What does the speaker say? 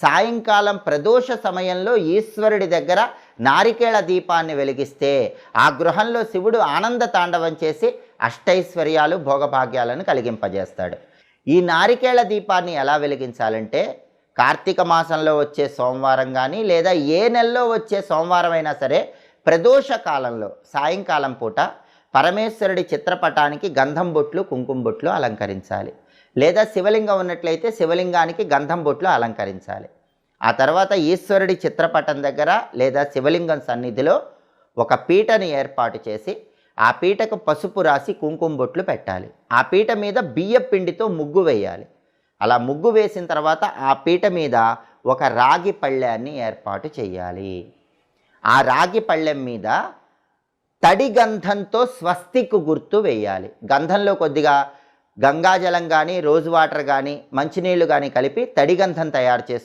సాయంకాలం ప్రదోష సమయంలో ఈశ్వరుడి దగ్గర నారికేళ దీపాన్ని వెలిగిస్తే ఆ గృహంలో శివుడు ఆనంద తాండవం చేసి అష్టైశ్వర్యాలు భోగభాగ్యాలను కలిగింపజేస్తాడు. ఈ నారికేళ దీపాన్ని ఎలా వెలిగించాలంటే కార్తీక మాసంలో వచ్చే సోమవారం కానీ లేదా ఏ నెలలో వచ్చే సోమవారం అయినా సరే ప్రదోష కాలంలో సాయంకాలం పూట పరమేశ్వరుడి చిత్రపటానికి గంధం బొట్లు కుంకుమ బొట్లు అలంకరించాలి. లేదా శివలింగం ఉన్నట్లయితే శివలింగానికి గంధం బొట్లు అలంకరించాలి. ఆ తర్వాత ఈశ్వరుడి చిత్రపటం దగ్గర లేదా శివలింగం సన్నిధిలో ఒక పీటని ఏర్పాటు చేసి ఆ పీటకు పసుపు రాసి కుంకుమ బొట్లు పెట్టాలి. ఆ పీట మీద బియ్య పిండితో ముగ్గు వేయాలి. అలా ముగ్గు వేసిన తర్వాత ఆ పీట మీద ఒక రాగి పళ్ళెన్ని ఏర్పాటు చేయాలి. ఆ రాగి పళ్ళెం మీద తడి గంధంతో స్వస్తిక్ గుర్తు వేయాలి. గంధంలో కొద్దిగా గంగాజలం కానీ రోజ్ వాటర్ కానీ మంచినీళ్ళు కానీ కలిపి తడి గంధం తయారు చేసుకుని